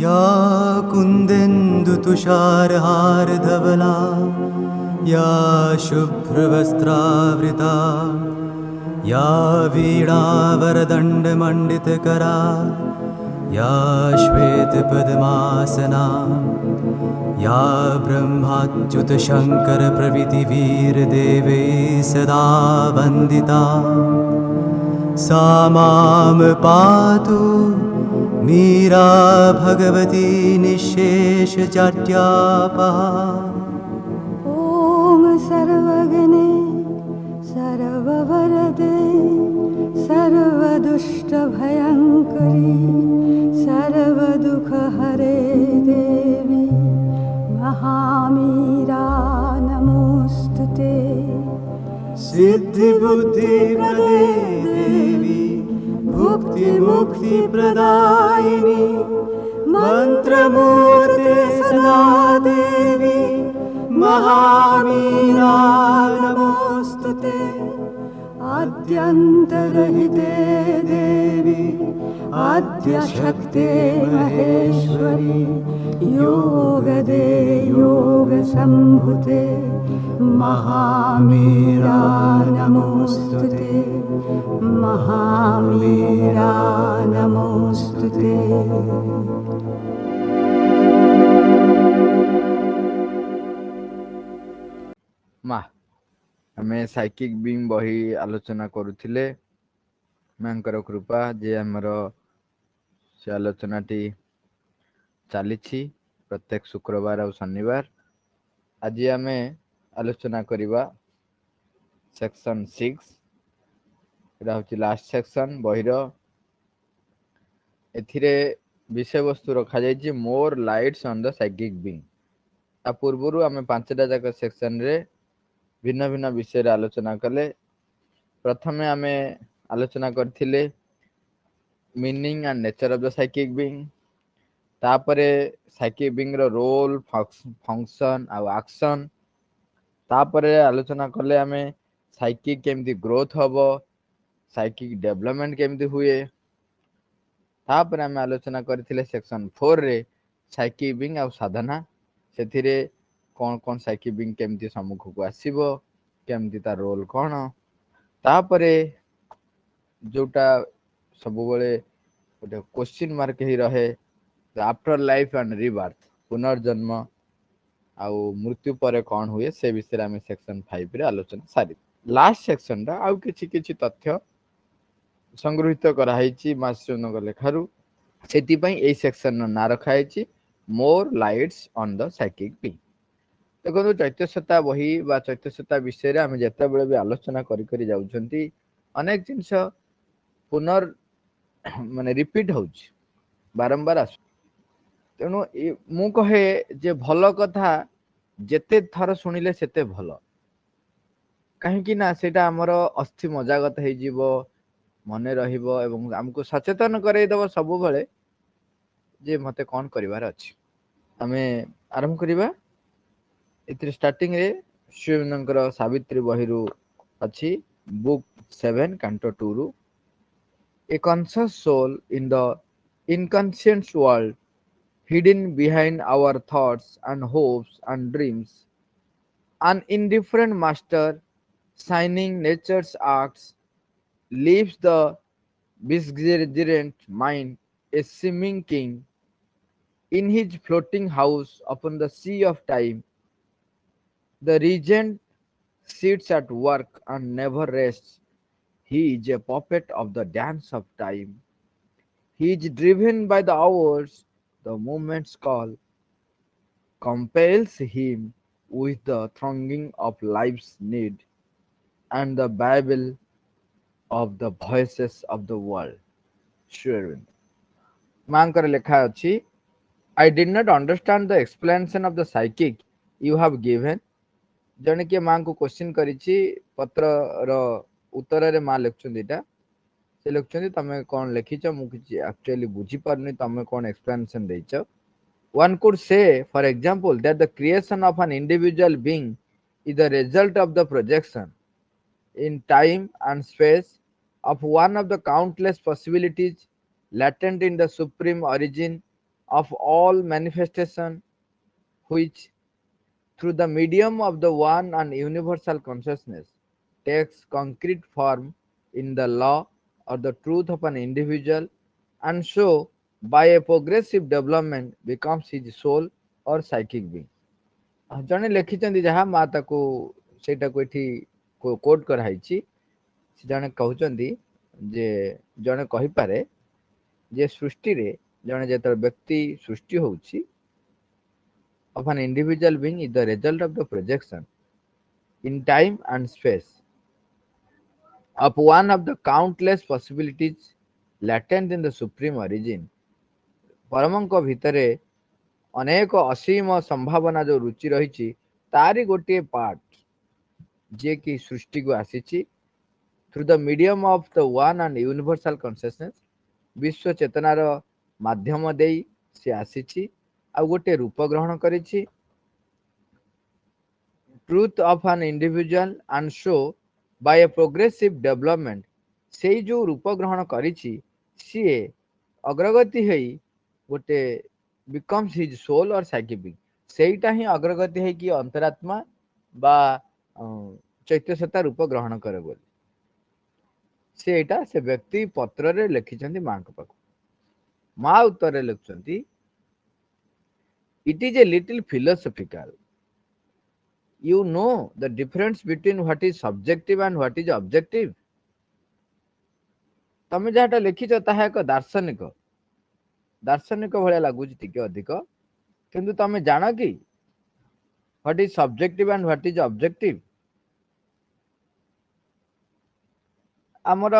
या कुन्देन्दुतुषारहारधवला या शुभ्रवस्त्रावृता या वीणावरदण्डमण्डितकरा या श्वेतपद्मासना या ब्रह्माच्युतशङ्करप्रभृतिवीरदेवै सदा वन्दिता सा मां पातु मीरा भगवती निःशेषजाड्यापहा। ॐ सर्वगणे सर्ववरदे सर्वदुष्टभयङ्करी सर्वदुःखहरे देवी महामीरा नमोऽस्तुते। सिद्धिबुद्धिप्रदे देवी भुक्तिमुक्तिप्रदायिनी मन्त्रमूर्ते सदा देवी महामीरा नमोऽस्तुते। आद्यन्तरहिते देवी आद्यशक्ते महेश्वरी योगदे योगसम्भुते महामीरा नमोऽस्तुते महामीरा नमोऽस्तुते। माँ आमे साइकिक बींग बही आलोचना करुथिले मांकर कृपा जे हमर से आलोचना टी चली प्रत्येक शुक्रवार और शनिवार। आज आमे आलोचना करिबा सेक्शन 6 एटा होची लास्ट सेक्शन बहिर। एथिरे विषय वस्तु रखा जायछि more lights on the psychic being. आ पूर्वरु आमे 5टा जाक सेक्शन रे भिन्न भिन्न विषय रे आलोचना कले। प्रथमे आमे आलोचना करथिले meaning and nature of the psychic being, तापरे साइकिक बींग रो रोल फंक्शन आ एक्शन, तापरे आलोचना कले आमे साइकिक केमती ग्रोथ हबो, साइकिक डेवलपमेंट केमती हुए, तापरे आमे आलोचना करथिले सेक्शन 4 रे साइकिक बींग आ साधना सेथिरे कौन कौन साइकिक बींग केमती सम्मुख को आसीबो, केमती ता रोल कौन, तापरे जोटा सब बळे गोटे क्वेश्चन मार्क ही रहे आफ्टर लाइफ एंड रिबर्थ पुनर्जन्म आउ मृत्यु पर कौन हुए से विषय आम सेक्शन 5 रे आलोचना सारी। लास्ट सेक्शन रा आउ किछि किछि तथ्य संग्रहित कराई मास्टर लेखारू सेति पई ए सेक्शन ना रखा है more lights on the psychic being. देखो चैत्यसता बही बा चैत्यसता विषय रे आम जते बेले भी आलोचना करी करी जाउछंती अनेक जिंस पुनर् माने रिपीट होउछ बारंबार आस। तेणु मु कहे जे भल कथा जेते थर सुनिले सेते भल, कहीं ना सेटा हमर अस्थि मजागत हो जीवो मने रहिबो एवं हमको सचेतन करई दबो सब बेले जे मते कौन करिवार अछि। आमे आरंभ करिबा। इतिर स्टार्टिंग रे शिवनंकर सावित्री बहिरु अछि बुक 7 कैंटो 2 रु ए conscious soul in the inconscient world hidden behind our thoughts and hopes and dreams, an indifferent master signing nature's acts leaves the vigilant mind a seeming king in his floating house upon the sea of time. The regent sits at work and never rests. He is a puppet of the dance of time. He is driven by the hours, the moment's call compels him with the thronging of life's need and the babble of the voices of the world. Sure. मांकर लेखा अछि I did not understand the explanation of the psychic you have given. जने के मां को question करिछि पत्र रो उत्तर रे मां लिखछन दिटा से लिखछन तमे कोन लिखिछ मु किछि एक्चुअली बुझी परनी तमे कोन एक्सप्लेनेशन दैछ। One could say, for example, that the creation of an individual being is the result of the projection in time and space of one of the countless possibilities latent in the supreme origin of all manifestation, which through the medium of the one and universal consciousness takes concrete form in the law or the truth of an individual, and so by a progressive development becomes his soul or psychic being. ଜଣେ ଲେଖିଛନ୍ତି ଯାହା ମା ତାକୁ ସେଇଟାକୁ ଏଠି coat କରାହେଇଛି। ଜଣେ କହୁଛନ୍ତି ଯେ ଜଣେ କହିପାରେ ଯେ ସୃଷ୍ଟିରେ ଜଣେ ଯେତେବେଳେ ବ୍ୟକ୍ତି ସୃଷ୍ଟି ହଉଛି of an individual being is the result of the projection in time and space of one of the countless possibilities latent in the supreme origin। ପରମଙ୍କ ଭିତରେ ଅନେକ ଅସୀମ ସମ୍ଭାବନା ଯୋଉ ରୁଚି ରହିଛି ତାରି ଗୋଟିଏ ପାର୍ଟ ଯିଏ କି ସୃଷ୍ଟିକୁ ଆସିଛି through the medium of the one and universal consciousness, ବିଶ୍ୱ ଚେତନାର ମାଧ୍ୟମ ଦେଇ ସେ ଆସିଛି ଆଉ ଗୋଟେ ରୂପ ଗ୍ରହଣ କରିଛି truth of an individual, and so by a progressive development ସେଇ ଯୋଉ ରୂପ ଗ୍ରହଣ କରିଛି ସିଏ ଅଗ୍ରଗତି ହେଇ ଗୋଟେ becomes his soul or psychic being। ସେଇଟା ହିଁ ଅଗ୍ରଗତି ହେଇକି ଅନ୍ତରାତ୍ମା ବା ଚୈତ୍ୟ ସତ୍ତା ରୂପ ଗ୍ରହଣ କରେ ବୋଲି ସେଇଟା ସେ ବ୍ୟକ୍ତି ପତ୍ରରେ ଲେଖିଛନ୍ତି ମାଙ୍କ ପାଖକୁ। ମା ଉତ୍ତରରେ ଲେଖୁଛନ୍ତି it is a little philosophical, you know the difference between what is subjective and what is objective। ତମେ ଯାହାଟା ଲେଖିଛ ତାହା ଏକ ଦାର୍ଶନିକ ଭଳିଆ ଲାଗୁଛି ଟିକେ ଅଧିକ, କିନ୍ତୁ ତମେ ଜାଣ କି what is subjective and what is objective। ଆମର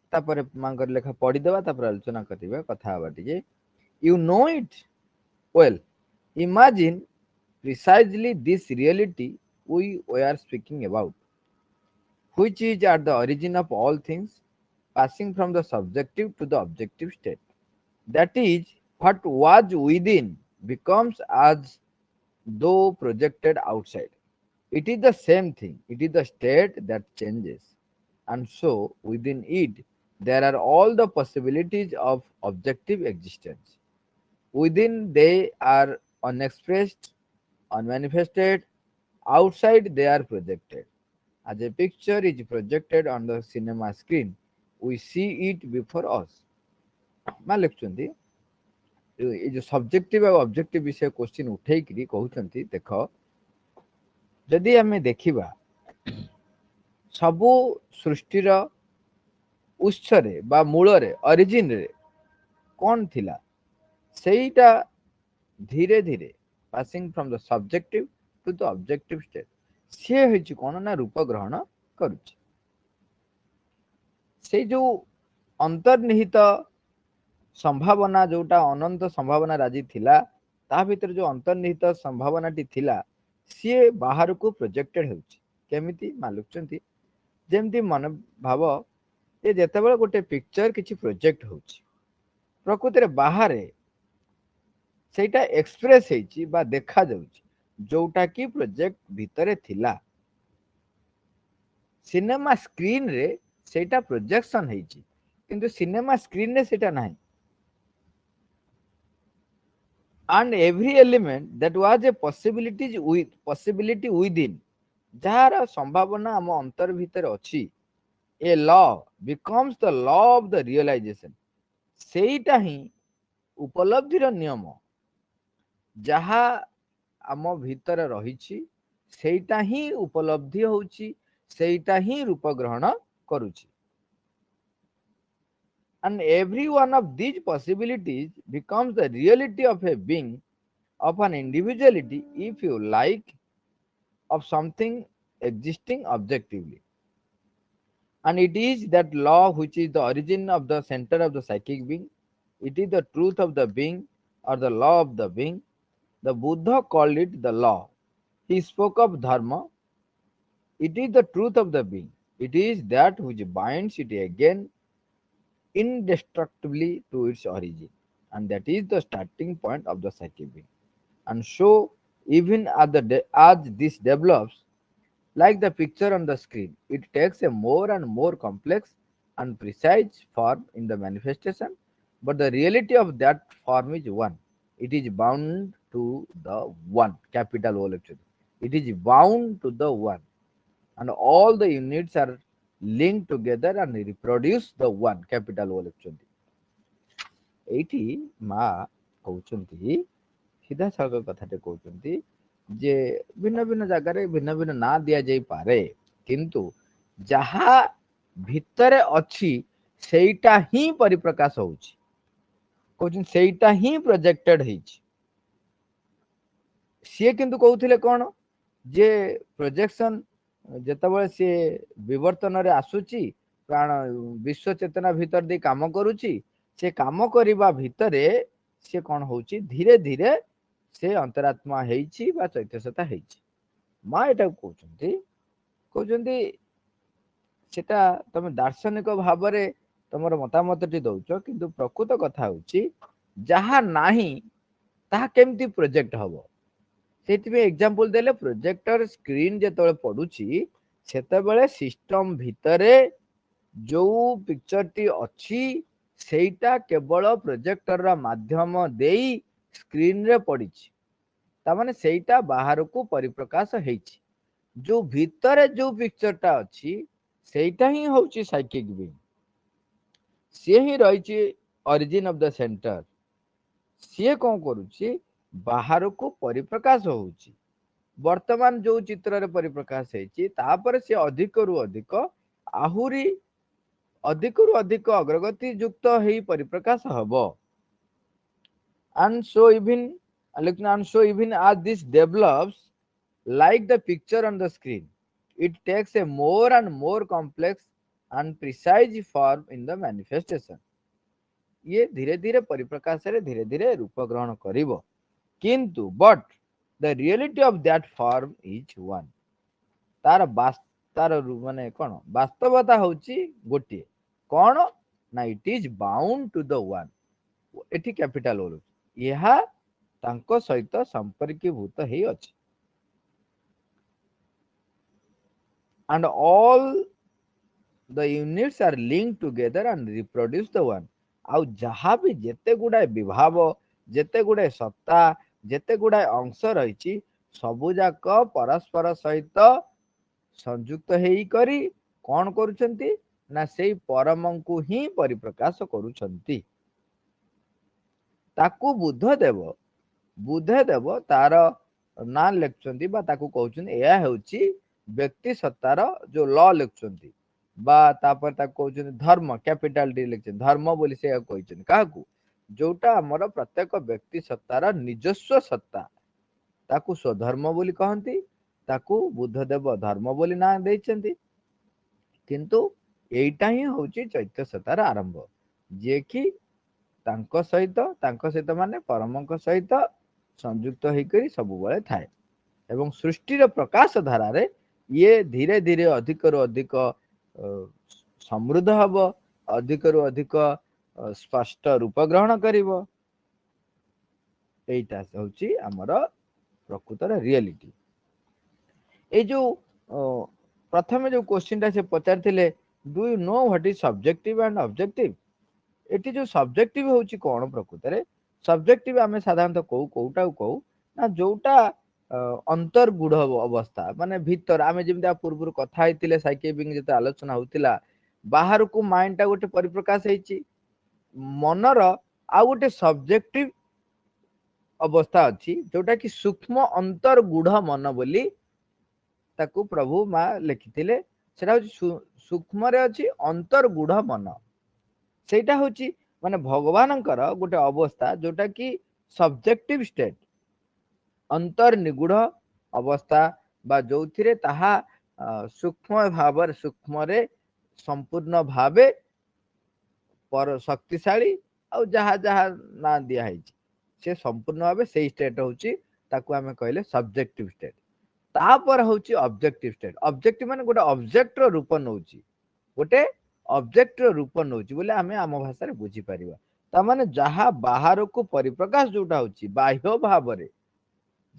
ତାପରେ ମାଙ୍କର ଲେଖା ପଢିଦେବା ତାପରେ ଆଲୋଚନା କରିବା କଥା ହେବା ଟିକେ। you know it well, imagine precisely this reality we were speaking about, which is at the origin of all things, passing from the subjective to the objective state। That is, what was within becomes as though projected outside। It is the same thing, it is the state that changes, and so within it there are all the possibilities of objective existence। Within they are unexpressed, unmanifested, outside they are projected। As a picture is projected on the cinema screen, we see it before us। ମା ଲେଖୁଛନ୍ତି ଏ ଯୋଉ subjective ଆଉ objective ବିଷୟ question ଉଠେଇକିରି କହୁଛନ୍ତି ଦେଖ ଯଦି ଆମେ ଦେଖିବା ସବୁ ସୃଷ୍ଟିର ଉତ୍ସରେ ବା ମୂଳରେ ଅରିଜିନରେ କଣ ଥିଲା ସେଇଟା ଧୀରେ ଧୀରେ passing from the subjective to the objective state ସିଏ ହେଉଛି କଣ ନା ରୂପ ଗ୍ରହଣ କରୁଛି। ସେଇ ଯୋଉ ଅନ୍ତର୍ନିହିତ ସମ୍ଭାବନା ଯୋଉଟା ଅନନ୍ତ ସମ୍ଭାବନା ରାଜି ଥିଲା ତା ଭିତରେ ଯୋଉ ଅନ୍ତର୍ନିହିତ ସମ୍ଭାବନାଟି ଥିଲା ସିଏ ବାହାରକୁ ପ୍ରୋଜେକ୍ଟେଡ ହେଉଛି। କେମିତି ମାଲୁଛନ୍ତି ଯେମିତି ମନେ ଭାବ ଯେ ଯେତେବେଳେ ଗୋଟେ ପିକ୍ଚର କିଛି ପ୍ରୋଜେକ୍ଟ ହେଉଛି ପ୍ରକୃତରେ ବାହାରେ ସେଇଟା ଏକ୍ସପ୍ରେସ ହେଇଛି ବା ଦେଖାଯାଉଛି ଯୋଉଟା କି ପ୍ରୋଜେକ୍ଟ ଭିତରେ ଥିଲା। ସିନେମା ସ୍କ୍ରିନରେ ସେଇଟା ପ୍ରୋଜେକ୍ସନ ହେଇଛି କିନ୍ତୁ ସିନେମା ସ୍କ୍ରିନରେ ସେଇଟା ନାହିଁ। and every element that was a possibility within, ଯାହାର ସମ୍ଭାବନା ଆମ ଅନ୍ତର ଭିତରେ ଅଛି, a law becomes the law of the realization। ସେଇଟା ହିଁ ଉପଲବ୍ଧିର ନିୟମ ଯାହା ଆମ ଭିତରେ ରହିଛି ସେଇଟା ହିଁ ଉପଲବ୍ଧି ହଉଛି ସେଇଟା ହିଁ ରୂପ ଗ୍ରହଣ କରୁଛି। and every one of these possibilities becomes the reality of a being, of an individuality, if you like, of something existing objectively। And it is that law which is the origin of the center of the psychic being, it is the truth of the being or the law of the being। The Buddha called it the law, he spoke of dharma, it is the truth of the being, it is that which binds it again indestructibly to its origin, and that is the starting point of the psychic being। And so even as this develops like the picture on the screen, it takes a more and more complex and precise form in the manifestation but the reality of that form is one. It is bound to the one, capital O lecture. It is bound to the one, and all the units are linked together and reproduce the one, capital O lecture. ଏଇଠି ମା କହୁଛନ୍ତି ସିଧାସଳଖ କଥାଟେ କହୁଛନ୍ତି ଯେ ଭିନ୍ନ ଭିନ୍ନ ଜାଗାରେ ଭିନ୍ନ ଭିନ୍ନ ନାଁ ଦିଆଯାଇପାରେ, କିନ୍ତୁ ଯାହା ଭିତରେ ଅଛି ସେଇଟା ହିଁ ପରିପ୍ରକାଶ ହଉଛି। କହୁଛନ୍ତି ସେଇଟା ହିଁ ପ୍ରୋଜେକ୍ଟେଡ ହେଇଛି। ସିଏ କିନ୍ତୁ କହୁଥିଲେ କଣ ଯେ ପ୍ରୋଜେକ୍ସନ ଯେତେବେଳେ ସିଏ ବିବର୍ତ୍ତନରେ ଆସୁଛି, ପ୍ରାଣ ବିଶ୍ୱ ଚେତନା ଭିତରେ ଦେଇ କାମ କରୁଛି, ସେ କାମ କରିବା ଭିତରେ ସେ କଣ ହଉଛି ଧୀରେ ଧୀରେ ସେ ଅନ୍ତରାତ୍ମା ହେଇଛି ବା ଚୈତନ୍ୟତା ହେଇଛି। ମା ଏଟାକୁ କହୁଛନ୍ତି କହୁଛନ୍ତି ସେଟା ତମେ ଦାର୍ଶନିକ ଭାବରେ ତମର ମତାମତଟି ଦଉଛ, କିନ୍ତୁ ପ୍ରକୃତ କଥା ହଉଛି ଯାହା ନାହିଁ ତାହା କେମିତି ପ୍ରୋଜେକ୍ଟ ହବ। ସେଇଥିପାଇଁ ଏକ୍ସାମ୍ପଲ ଦେଲେ ପ୍ରୋଜେକ୍ଟର ସ୍କ୍ରିନ୍ ଯେତେବେଳେ ପଡୁଛି ସେତେବେଳେ ସିଷ୍ଟମ ଭିତରେ ଯୋଉ ପିକ୍ଚରଟି ଅଛି ସେଇଟା କେବଳ ପ୍ରୋଜେକ୍ଟର ମାଧ୍ୟମ ଦେଇ ସ୍କ୍ରିନରେ ପଡିଛି, ତାମାନେ ସେଇଟା ବାହାରକୁ ପରିପ୍ରକାଶ ହେଇଛି। ଯୋଉ ଭିତରେ ଯୋଉ ପିକ୍ଚରଟା ଅଛି ସେଇଟା ହିଁ ହଉଛି ସାଇକିକ ବିଙ୍ଗ। ସିଏ ହିଁ ରହିଛି ଅରିଜିନ ଅଫ ଦ ସେଣ୍ଟର। ସିଏ କଣ କରୁଛି ବାହାରକୁ ପରିପ୍ରକାଶ ହଉଛି। ବର୍ତ୍ତମାନ ଯୋଉ ଚିତ୍ରରେ ପରିପ୍ରକାଶ ହେଇଛି ତାପରେ ସେ ଅଧିକରୁ ଅଧିକ ଆହୁରି ଅଧିକରୁ ଅଧିକ ଅଗ୍ରଗତି ଯୁକ୍ତ ହେଇ ପରିପ୍ରକାଶ ହବ। and so even as this develops like the picture on the screen, it takes a more and more complex and precise form in the manifestation. ये धीरे धीरे परिप्रकाश रे धीरे धीरे रूप ग्रहण करिवो, किंतु but the reality of that form is one. तार माने कोन वास्तवता होची गोटे कोन ना it is bound to the one. एठी कैपिटल ओ यहा तांको सहित संपर्कीभूत हेई अछि। and all the units are linked together and reproduce the one। आउ जहाँ भी जेते गुड़ाए विभाव जेते गुड़ाए सत्ता जेते गुड़ाए अंश रही सबु जाक परस्पर सहित संयुक्त हेई करी कौन करुछंती ना सेई परम को ही परिप्रकाश करुछंती। ताकू बुद्धदेव तार ना लेखुछंती बा ताकू कहउछंती एया हेउची व्यक्ति सत्तार जो लॉ लिखुछंती बा तापर ताकू कहउछंती धर्म कैपिटल डी लिखछन धर्म बोली से कहउछन काकू जोटा हमर प्रत्येक व्यक्ति सत्तार निजस्व सत्ता ताकू स्वधर्म बोली कहंती। ताकू बुद्धदेव धर्म बोली ना देइछंती, किंतु एइटा ही होची चैत्य सत्तार आरंभ जे कि तांको सहित माने परमଙ୍କ सहित संयुक्त हेई करी सब बेले थाए एवं सृष्टिर प्रकाश धारा रे ये धीरे धीरे अधिक रु अधिक समृद्ध हब, अधिक रु अधिक स्पष्ट रूप ग्रहण करिवो। एइटा होची हमर प्रकृतर रियलिटी। ए जो प्रथमे जो क्वेश्चन ता से पचारथिले do you know what is subjective and objective. एटी जो सब्जेक्टिव होची कोन प्रकृतरे सब्जेक्टिव आमे साधारणतः कोउटा कहू ना जोटा अंतर्गुढ़ अवस्था माने भीतर आमे जेमता पूर्व कथा हेतिले साइकेबिंग जते आलोचना होतिला बाहर को माइंड ता गोटे परिप्रकाश हेची मनर आ गोटे सब्जेक्टिव अवस्था अच्छी जोटा कि सूक्ष्म अंतर्गुढ़ मन बोली ताकू प्रभु मा लिखिथिले। सेटा सूक्ष्म रे अछि अंतर्गुढ़ मन, सेटा होची माने भगवानंकर गोटे अवस्था जोटा कि सब्जेक्टिव स्टेट अंतर्निगुढ़ अवस्था बा जोथिरे ताहा सूक्ष्म भाव सूक्ष्म रे संपूर्ण भावे पर शक्तिशाली आ जहा जहा ना दिया हेची से संपूर्ण भावे से स्टेट होची ताकू आमे कहले सब्जेक्टिव स्टेट। तापर होची ऑब्जेक्टिव स्टेट। ऑब्जेक्टिव माने गोटे ऑब्जेक्ट रो रूप नउची गोटे ऑब्जेक्ट रो रूप नउची बोले आमे आम भाषा रे बुझी परिबा। ता माने जहा बाहर को परिप्रकाश जोटा होची बाह्य भाव रे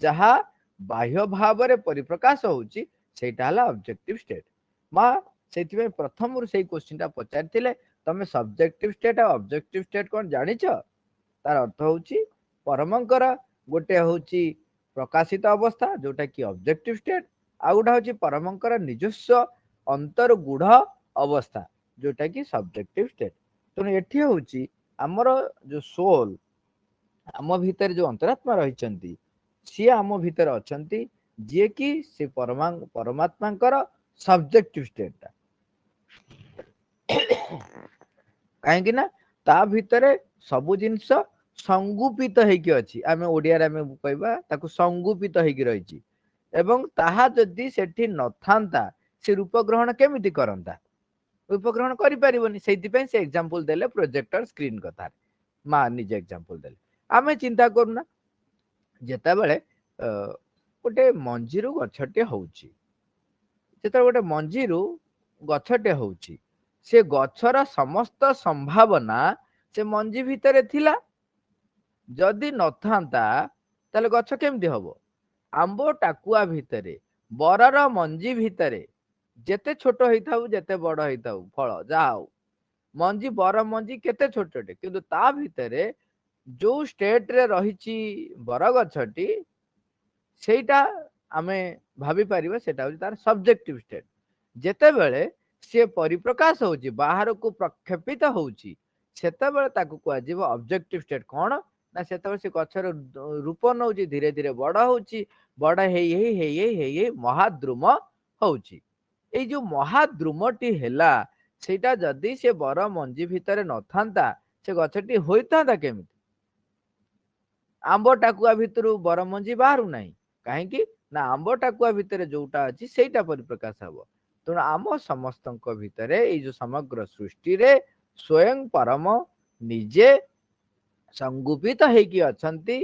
जहा बाह्य भाव रे परिप्रकाश होची सेटा हला ऑब्जेक्टिव स्टेट। मा से प्रथम से क्वेश्चन टा पचारि तमे सब्जेक्टिव स्टेट और ऑब्जेक्टिव स्टेट कौन जानिछ तार अर्थ होची परमंकर गोटे होची प्रकाशित अवस्था जोटा कि ऑब्जेक्टिव स्टेट आ गोटा होची परमंकर निजस्व अंतर गुढ़ अवस्था जोटा कि सब्जेक्टिव स्टेट तेणु एठी होची हमर जो सोल आम भितर जो अंतरात्मा रही सी आम भितर अच्छा जी कि से परमात्मा सब्जेक्टिव स्टेट कहीं ना ता भितर सबु जिनस संगुपित होइकी अछि आमे ओडिया रे आमे कहबा ताकू संगुपित होइकी रहिछि एवं ताहा जदि सेठी नथांता से रूप ग्रहण केमिति करंता रूप ग्रहण करि परिबोनी सेति पे से एग्जांपल देले प्रोजेक्टर स्क्रीन कथा मा निजे एग्जांपल देले आमे चिंता करूना जेता बेले गोटे मंजीरु गछटे होउची जेता गोटे मंजीरु गछटे होउची से गछर समस्त संभावना से मंजी भितरे थिला जदि नथांता ताले गछ केमती हबो आंबो टाकुआ भितरे बरर मंजी भितरे जेते छोट होइथाउ जेते बड़ होइथाउ फल जाओ मंजी बर मंजी केते छोटटे किंतु ता भितरे जो स्टेट रे रहिची बर गछटी सेटा आमे भाबी परिबा सेटा होची तार सब्जेक्टिव स्टेट जेते बेले से परिप्रकाश होची बाहर को प्रक्षेपित होची सेते बेले ताकू कुआ जीव ऑब्जेक्टिव स्टेट कोन ना सेते बेले से गछर रूप नउची धीरे धीरे बड़ होची बड़ हेई महाद्रुम होची ए जो महाद्रुमटी हेला सेटा जदी से बर मंजी भितरे नथांता से गछटी होइतांता केमिति आंब टाकुआ भितरु बर मंजी बाहरु नाही काहेकि ना आंब टाकुआ भितरे जोटा अछि सेटा परिप्रकाश हबो तेणु आम समस्तक भितरे ये जो समग्र सृष्टि रे स्वयं परम निजे संगुपित हेकी अछंती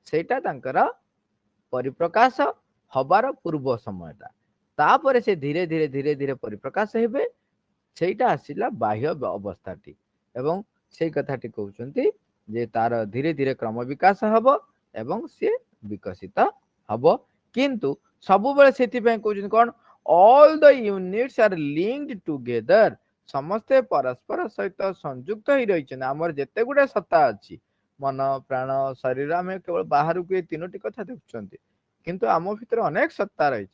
सेटा तांकर परिप्रकाश हबार पूर्व समयटा तापर से धीरे धीरे धीरे धीरे परिप्रकाश हेबे सेटा आसिला बाह्य अवस्थाटी एवं से कथाटी कहउचंती जे तार धीरे धीरे क्रम विकास हबो एवं से विकसित हबो किंतु सबु बेले सेति पे कहउचंती कोन all the units are linked together समस्ते परस्पर सहित संयुक्त ही रही आमर जेते गुडे सत्ता अछि मन प्राण शरीर आम केवल बाहर को तीनोटी कथा देखुंत किंतु आम भीतर अनेक सत्ता रही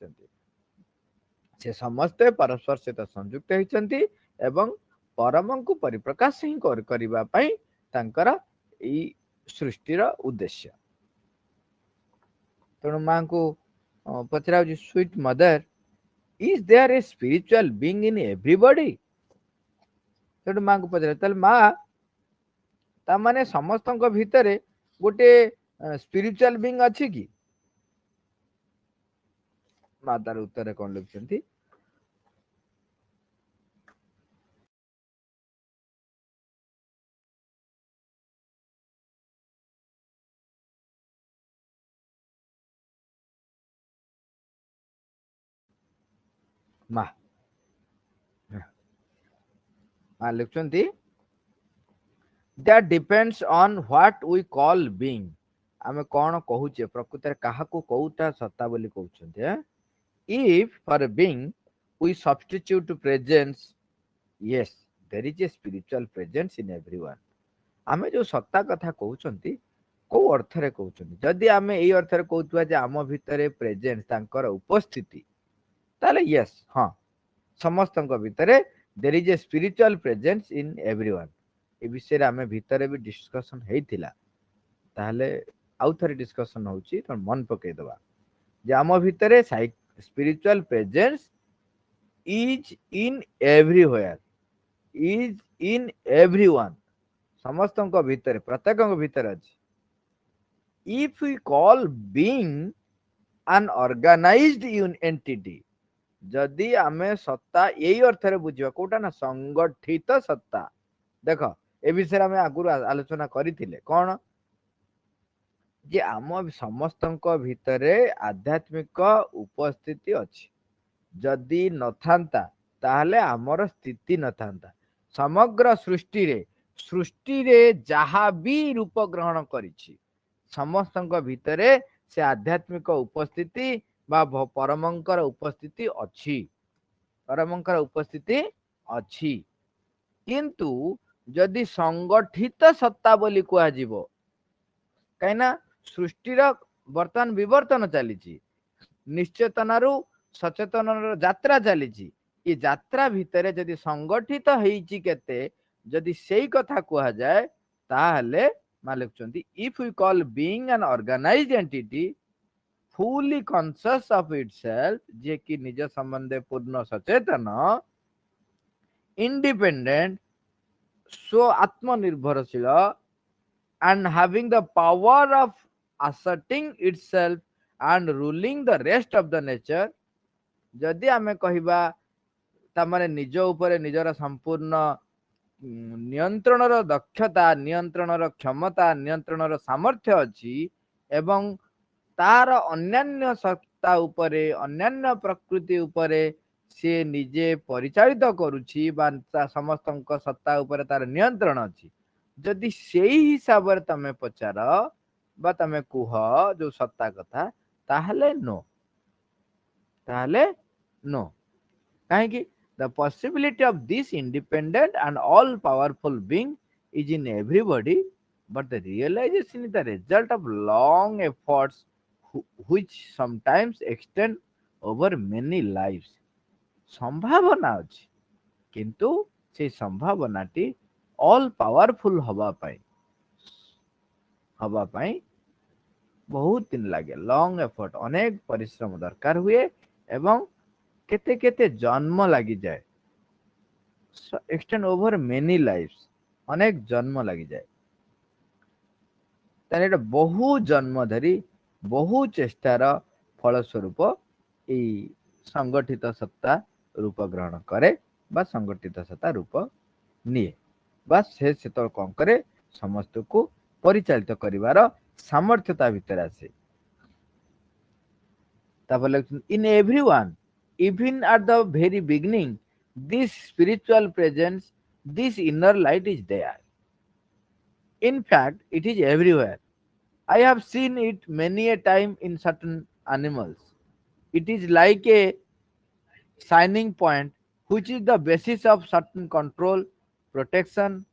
से समस्ते परस्पर सहित संयुक्त होती एवं परम को परिप्रकाश ही करबा पई तांकर ई सृष्टिर उद्देश्य तेणु मां को पचरा sweet mother is there a spiritual being in everybody तेणु मां को पचरा तल मां ता माने समस्तक भितरे गोटे स्पिरिचुअल बीइंग अछि कि मां तार उत्तर कोन लिखछंती मां मां लिखछंती that depends on what we call being आमे कोन कहूचे प्रकृति काहा को कोउटा सत्ता बोली कहउछंते if for being we substitute presence yes there is a spiritual presence in everyone आमे जो सत्ता कथा कहउछंती को अर्थ रे कहउछंती जदी आमे एई अर्थ रे कहउतबा जे आम भितरे प्रेजेंस तांकर उपस्थिति ताले यस हां समस्तक भितरे there is a spiritual presence in everyone ए विषय रे आमे भितरे भी डिस्कशन हेइथिला ताले आउ थरे डिस्कशन होउची त मन पके दबा जे आम भितरे spiritual presence is in everywhere is in everyone समस्तक भितरे प्रत्येकक भितरे अछि if we call being an organized entity जदि आमे सत्ता यही अर्थ रे बुझिबा कोटा ना संगठित सत्ता देखो ए विषय आमे आगुर आलोचना करिथिले कोन जे आम समस्तक भितरे आध्यात्मिक उपस्थिति अछि जदि नथांता ताहले आमर स्थिति नथांता समग्र सृष्टि रे जहा भी रूप ग्रहण करिछि समस्तक भितरे से आध्यात्मिक उपस्थिति बा परमंकर उपस्थिति अछि परमंकर उपस्थिति अछि किंतु जदि संगठित सत्ता बोली कुआ जीवो कहिना सृष्टिर वर्तमान विवर्तन चली निश्चेतनारू सचेतन यात्रा चली ये यात्रा भितर जदि संगठित होईची केते जदि सेई कथा कुआ जाए ताहले मा लिखुचंती if we call being an organized entity fully conscious of itself जे कि निज संबंधे पूर्ण सचेतन independent स्व आत्मनिर्भरशील and having the power of asserting itself and ruling the rest of the nature जदि आमे कहिबा तामाने निज उपरे निजर संपूर्ण नियंत्रणर दक्षता नियंत्रणर क्षमता नियंत्रणर सामर्थ्य अछि एवं तार अन्यान्य सत्ता उपरे अन्यान्य प्रकृति उपरे से निजे परिचालित करुछि बा समस्त सत्ता उपरे तार नियंत्रण अछि जदि सेही हिसाब रे तमे पचार बा तमे कुह जो सत्ता कथा ताहले नो काहे कि the possibility of this independent and all powerful being is in everybody but the realization is the result of long efforts which sometimes extend over many lives संभावना अछि किंतु से संभावनाटी ऑल पावरफुल हवा पाई बहुत दिन लगे लॉन्ग एफर्ट अनेक परिश्रम दरकार हुए एवं केते केते जन्म लगी जाए एक्सटेंड ओवर मेनी लाइफ्स अनेक जन्म लगी जाए ताने एटा बहु जन्म धरी बहु चेष्टार फलस्वरूप एई संगठित सत्ता रूप ग्रहण करे बा संगठित सत्ता रूप निये बा से तो कौन करे समस्त को परिचालित करिवार सामर्थ्यता भीतर आसे in everyone even at the very beginning this spiritual presence this inner light is there in fact it is everywhere I have seen it many a time in certain animals it is like a shining point which is the basis of certain control protection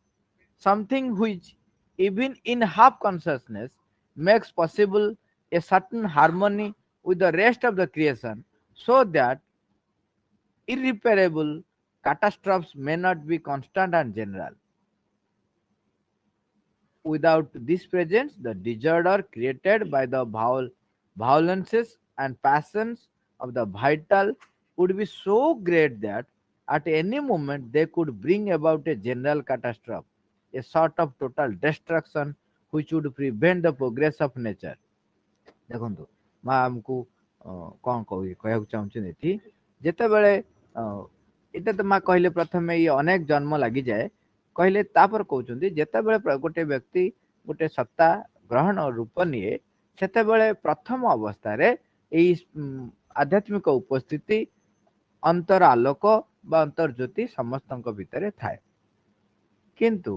something which even in half consciousness makes possible a certain harmony with the rest of the creation so that irreparable catastrophes may not be constant and general. Without this presence, the disorder created by the violences and passions of the vital would be so great that at any moment they could bring about a general catastrophe, a sort of total destruction which would prevent the progress of nature. ଦେଖନ୍ତୁ ମା ଆମକୁ କଣ କହିବାକୁ ଚାହୁଁଛନ୍ତି ଏଠି ଯେତେବେଳେ ଏଟା ତ ମା କହିଲେ ପ୍ରଥମେ ଇଏ ଅନେକ ଜନ୍ମ ଲାଗିଯାଏ କହିଲେ ତାପରେ କହୁଛନ୍ତି ଯେତେବେଳେ ଗୋଟେ ବ୍ୟକ୍ତି ଗୋଟେ ସତ୍ତା ଗ୍ରହଣ ରୂପ ନିଏ ସେତେବେଳେ ପ୍ରଥମ ଅବସ୍ଥାରେ ଏଇ ଆଧ୍ୟାତ୍ମିକ ଉପସ୍ଥିତି अंतर आलोक बा अंतर ज्योति समस्तଙ୍କ ଭିତରେ ଥାଏ କିନ୍ତୁ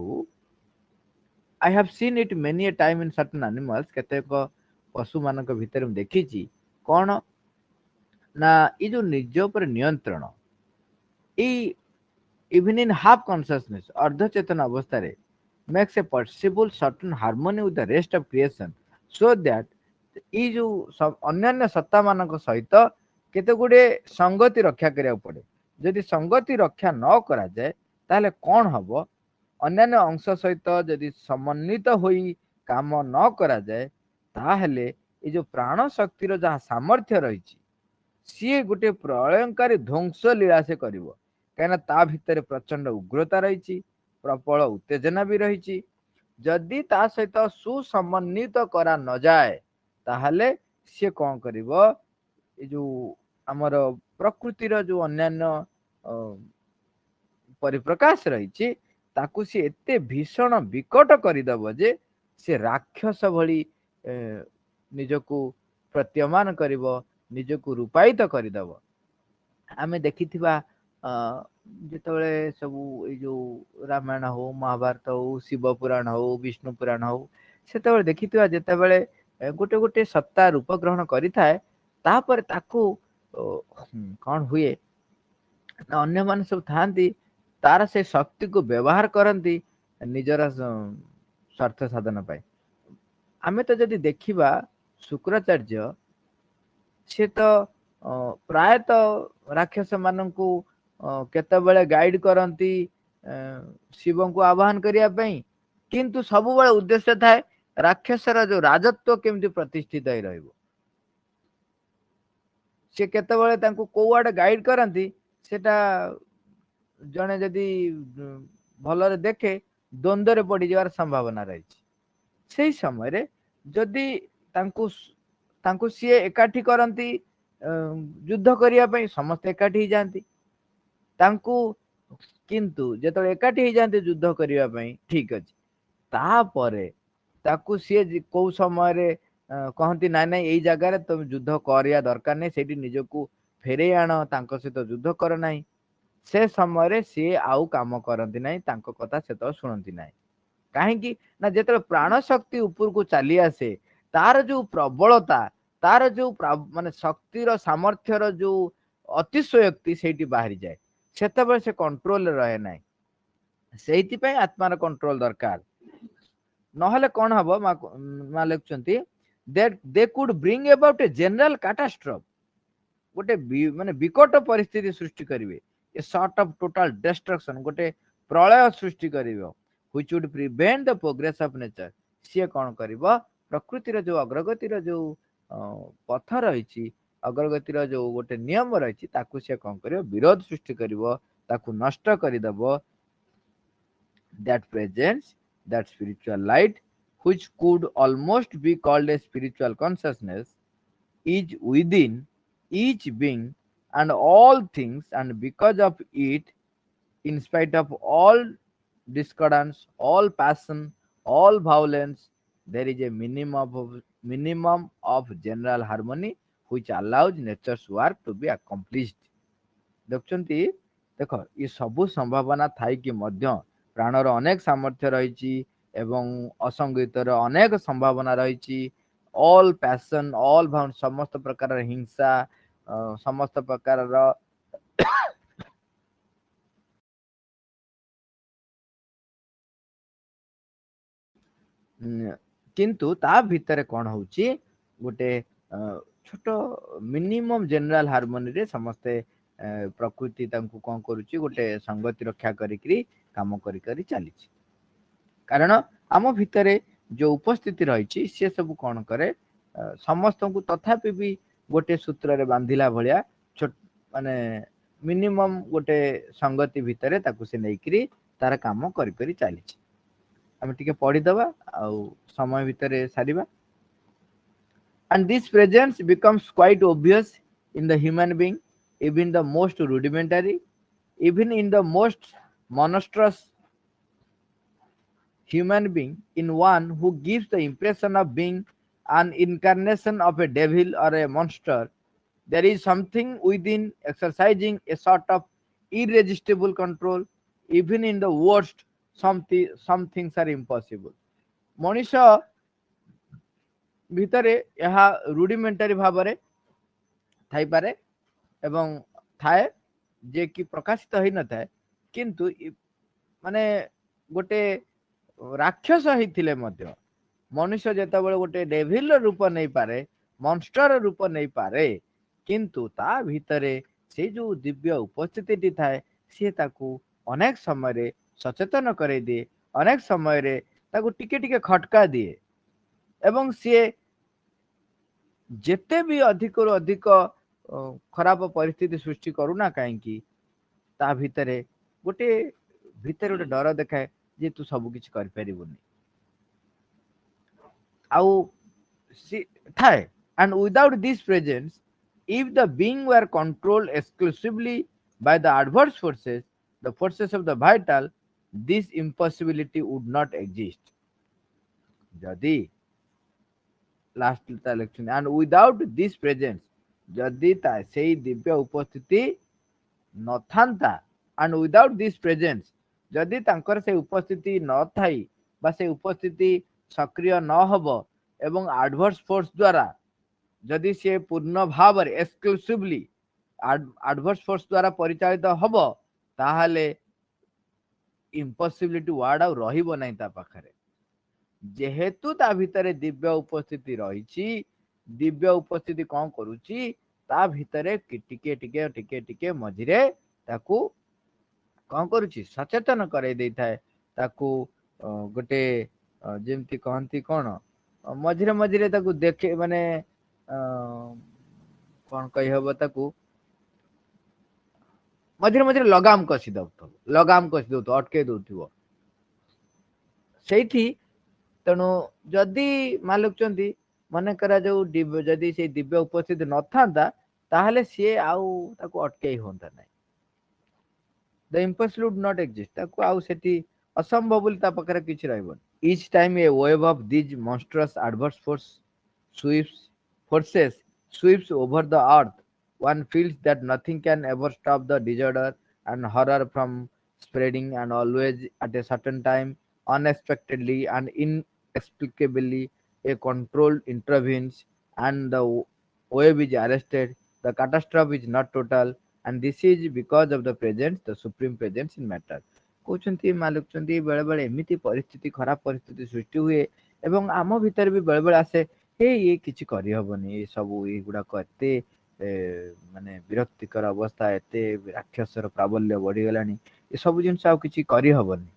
I have seen it many a time in certain animals କେତେକ ପଶୁ ମାନଙ୍କ ଭିତରେ ମୁଁ ଦେଖିଛି କଣ ନା ଏଇ ଯୋଉ ନିଜ ଉପରେ ନିୟନ୍ତ୍ରଣ ଏଇ even in half consciousness अर्ध चेतन अवस्थाରେ makes a possible certain harmony with the rest of creation so that ଏଇ ଯୋଉ ଅନ୍ୟାନ୍ୟ ସତ୍ତା ମାନଙ୍କ ସହିତ କେତେ ଗୁଡେ ସଂଗତି ରକ୍ଷା କରିବାକୁ ପଡେ ଯଦି ସଂଗତି ରକ୍ଷା ନ କରାଯାଏ ତାହେଲେ କଣ ହବ ଅନ୍ୟାନ୍ୟ ଅଂଶ ସହିତ ଯଦି ସମନ୍ୱିତ ହୋଇ କାମ ନ କରାଯାଏ ତାହେଲେ ଏ ଯୋଉ ପ୍ରାଣ ଶକ୍ତିର ଯାହା ସାମର୍ଥ୍ୟ ରହିଛି ସିଏ ଗୋଟେ ପ୍ରଳୟଙ୍କାରୀ ଧ୍ୱଂସ ଲୀଳା ସେ କରିବ କାହିଁକିନା ତା ଭିତରେ ପ୍ରଚଣ୍ଡ ଉଗ୍ରତା ରହିଛି ପ୍ରବଳ ଉତ୍ତେଜନା ବି ରହିଛି ଯଦି ତା ସହିତ ସୁସମନ୍ୱିତ କରା ନଯାଏ ତାହେଲେ ସିଏ କଣ କରିବ ଏ ଯୋଉ ଆମର ପ୍ରକୃତିର ଯୋଉ ଅନ୍ୟାନ୍ୟ ପରିପ୍ରକାଶ ରହିଛି ତାକୁ ସେ ଏତେ ଭୀଷଣ ବିକଟ କରିଦବ ଯେ ସେ ରାକ୍ଷସ ଭଳି ନିଜକୁ ପ୍ରତୀୟମାନ କରିବ ନିଜକୁ ରୂପାୟିତ କରିଦବ ଆମେ ଦେଖିଥିବା ଯେତେବେଳେ ସବୁ ଏଇ ଯୋଉ ରାମାୟଣ ହଉ ମହାଭାରତ ହଉ ଶିବ ପୁରାଣ ହଉ ବିଷ୍ଣୁ ପୁରାଣ ହଉ ସେତେବେଳେ ଦେଖିଥିବା ଯେତେବେଳେ ଗୋଟେ ଗୋଟେ ସତ୍ତା ରୂପ ଗ୍ରହଣ କରିଥାଏ ତାପରେ ତାକୁ କଣ ହୁଏ अन्य मान सब थांती तार से शक्ति को व्यवहार करती निजर स्वार्थ साधन पाए। आमे तो जदि देखिबा शुक्राचार्य से तो प्रायतः राक्षस माननकु केतेबेले गाइड करती शिव को आह्वान करिया पई, किंतु सबु बेले उद्देश्य थाए राक्षसर जो राजत्व केमती प्रतिष्ठित होई रहइबो। से केतेबेले तांको को आडे गाइड करती सेटा जने जदि भलरे देखे द्वंद्व पड़ जावार संभावना रही। से समय रे जदि तांको तांको सीए एकाठी करती युद्ध करिया पई समस्त एकाठी ही जाती तांको, किंतु जेतले एकाठी ही जाती युद्ध करिया पई ठीक अछि तापरे ताकू सीए को समय रे कहती नाई नाई एई जगह रे तुम युद्ध करिया दरकार नहीं, सेठी निजको फेरे आण तांको सहित युद्ध कर नाही, से समय रे सी आउ काम करती नाही, तांको कथा से तो सुनती नाही। कहीं ना जेतले प्राण शक्ति ऊपर को चली आसे तार जो प्रबलता तार जो माने शक्तिर सामर्थ्यर जो अतिशयोक्ति सेठी बाहरी जाए, सेतबे से कंट्रोल रहे नाही। सेठी पे आत्मार कंट्रोल दरकार, नहले कौन हबो मा लिखुचंती that they could bring about a general catastrophe, गोटे माने विकट परिस्थिति सृष्टि करिवे, a sort of total destruction, गोटे प्रलय सृष्टि करिवो which would prevent the progress of nature. सी कौन करिवो प्रकृतिर जो अग्रगतिर जो पथ रही, अग्रगतिर जो गोटे नियम रही ताकू सी कौन करिवो विरोध सृष्टि करिवो, ताकू नष्ट करिदबो। that presence, that spiritual light, which could almost be called a spiritual consciousness, is within each being and all things, and because of it, in spite of all discordance, all passion, all violence, there is a minimum of general harmony which allows nature's work to be accomplished। देखुଛନ୍ତି ଦେଖ ये ସବୁ संभावना Thai कि मध्य प्राणर अनेक सामर्थ्य रही एवं असंगीतर अनेक संभावना रही, ऑल पैशन ऑल भाव समस्त प्रकार हिंसा समस्त प्रकार किंतु ता भितर कौन होची गोटे छोट मिनिमम जनरल हार्मोनी रे समस्ते प्रकृति तांको कौन करुची गोटे संगति रक्षा करी काम करी चली। कारण आम भितर जो उपस्थिति रही सी सब कौन करे समस्त को तथापि भी गोटे सूत्र रे बांधिला भलिया छोट माने मिनिमम गोटे संगति भितर ताकू से नेकरी तार काम करी चली। आम टिके पढ़ी दबा आउ समय भितर सारिबा। And this presence becomes quite obvious in the human being, even the most rudimentary, even in the most monstrous human being, in one who gives the impression of being an incarnation of a devil or a monster. There is something within exercising a sort of irresistible control. Even in the worst, some things are impossible। मनुष्य भितरे यह रुडिमेंटारी भाव Thai पारे एवं थाए जे कि प्रकाशित होई न थाए, किंतु माने गोटे राक्षस होइथिले मध्य मनुष्य जेतेबेले गोटे डेविल रूप नहीं पारे मॉन्स्टर रूप नहीं पारे, किंतु ता भितरे से जो दिव्य उपस्थिति थाए सी ताकू अनेक समय रे सचेतन करे दिए, अनेक समय रे ताकू टिके टिके खटका दिए एवं सी जेते भी अधिक रु अधिक खराब परिस्थिति सृष्टि करूना कहीं ता भितरे गोटे गोटे डर देखाए जे तू सब किछि कर परिबुनी आउ थाए। And without this presence, if the being were controlled exclusively by the adverse forces, the forces of the vital, this impossibility would not exist। जदि last election and without this presence, जदि से दिव्य उपस्थिति न थांता, and without this presence, जदि तांकर से उपस्थिति न थाई बा से उपस्थिति सक्रिय न हबो एवं एडवर्स फोर्स द्वारा जदि से पूर्ण भाव एक्सक्लूसिवली adverse force द्वारा परिचालित हब ताहाले इम्पॉसिबिलिटी वर्ड आ रहिबो नै ता पाखरे जेहेतु ता भितरे दिव्य उपस्थिति रहिछि दिव्य उपस्थिति कौन करूची ता भितरे टिके टिके टिके टिके मझिरे ताकू कौन करूची सचेतन करे देई थाए ताकू गोटे जेमती कहंती कोन मझिरे मझिरे ताकू देखे माने कौन कहि हबो ताकू मझिरे मझिरे लगाम कसी दउथो अटके दउथिबो सेठी तेणु जदि मालुकचंदी मन करा जो जदि से दिव्य उपस्थिति न था ताहले सी आउ ताकू अटके होता नहीं the impossible would not exist ताकू आउ सेठी असंभव बोली ता पकरे किछि रहबो each time a wave of these monstrous adverse forces sweeps over the earth one feels that nothing can ever stop the disorder and horror from spreading and always at a certain time unexpectedly and inexplicably a controlled intervenes and the wave is arrested the catastrophe is not total and this is because of the presence the supreme presence in matter कहते मालुकचंदी बेले बेले एमिति परिस्थिति खराब परिस्थिति सृष्टि हुए एवं आम भीतर भी बेले बेले आसे हे ये किछि करि हबनी ये सब ये गुडा करते माने विरक्तिकर अवस्था एते राक्षसर प्राबल्य बढ़ी गलानी ये सब जिंस आ किछि करि हबनी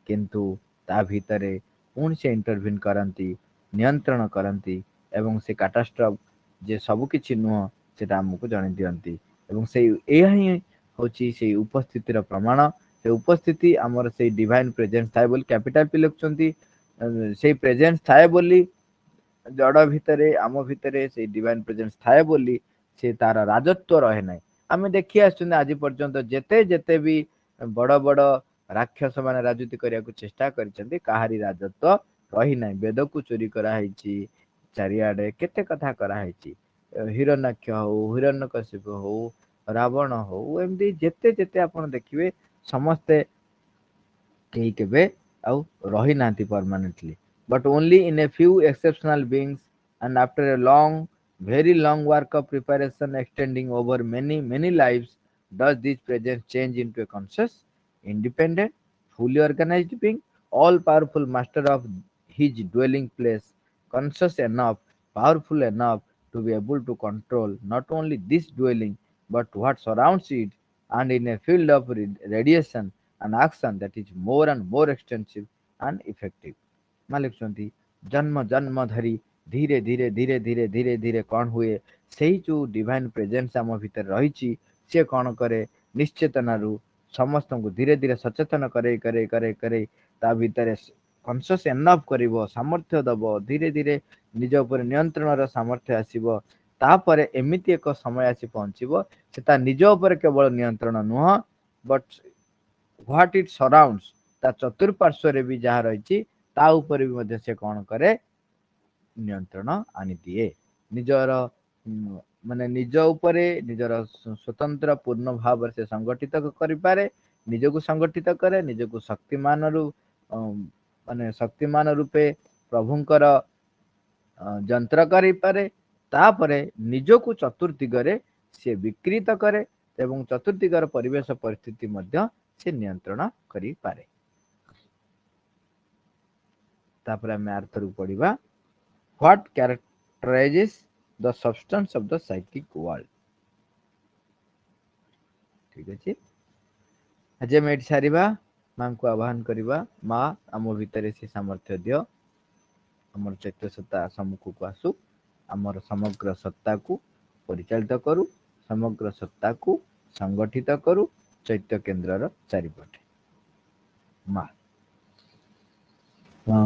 किंतु ता भीतरे पुणी से इंटरव्यून करंती नियंत्रण करंती एवं से कैटास्ट्रोफ जे सब किछि नुह सेटा हमकु जणि दियंती एवं से एहा ही होची से उपस्थितिर प्रमाण से उपस्थिति आमर से डिवाइन प्रेजेंस थाए बोली कैपिटल पी लिखुचंती से प्रेजेंस थाए बोली जड़ भितरे आम भितरे से डिवाइन प्रेजेंस थाए बोली से तार राजत्व रहे ना आम देखी आसुन आज पर्यंत जेते जेते भी बड़ बड़ राक्षस माने राजनीति करने को चेष्टा करिसेंती काहारी राजत्व रही ना वेद को चोरी कराई चारिआडे केते कथा कराई हिरण्यक्ष हो हिरण्यकशिप हो रावण हो एमती जेते जेते आपण देखिए समस्ते कहीं केबे आउ रही नांती permanently but only in a few exceptional beings and after a long very long work of preparation extending over many lives does this presence change into a conscious independent fully organized being all powerful master of his dwelling place conscious enough powerful enough to be able to control not only this dwelling but what surrounds it and in a field of radiation and action that is more and more extensive and effective मालिक चंती जन्म जन्म धरी धीरे धीरे धीरे धीरे धीरे धीरे कौन हुए सही जो डिवाइन प्रेजेंस आम भीतर रही सी कौन करे निश्चेतना रु समस्त को धीरे धीरे सचेतन करे करे करे करे ता भीतर कॉन्शियस एनफ करिवो सामर्थ्य दबो धीरे धीरे निज उपर नियंत्रण र सामर्थ्य आसीबो तापरे एमिति एक समय आसी पहुंचीबो सेता निज उपर केवल नियंत्रण नुह बट व्हाट इट सराउंड्स ता चतुर्पार्श्व रे भी जहा रही ता ऊपर भी मध्य से कौन करे नियंत्रण आनी दिए निजर माने निज उपरे निजर स्वतंत्र पूर्ण भाव से संगठित करि पारे निजको संगठित करे निजको शक्तिमान रु माने शक्तिमान रूपे प्रभुंकर जंत्र करि पारे तापरे निजको चतुर्दिगरे से विकृत करे एवं चतुर्दिगर परिवेश परिस्थिति मध्य से नियंत्रण करि पारे तापर आम अर्थ रु पढ़ा what कैरेक्टराइजेस the substance of the psychic world ठीक अच्छे आज आम ये सारिबा मां को आह्वान करवा माँ आम भितर से सामर्थ्य दियो आमर चैत्य सत्ता सम्मुख को आसु आमर समग्र सत्ता को परिचालित करू समग्र सत्ता को संगठित करू चैत्य केन्द्र चारिपटे माँ Thank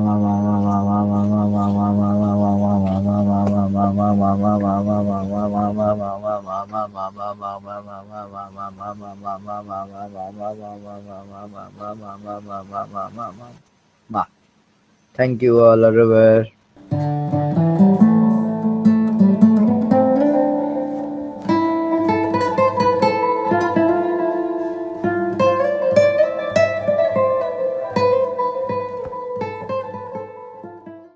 you all everywhere.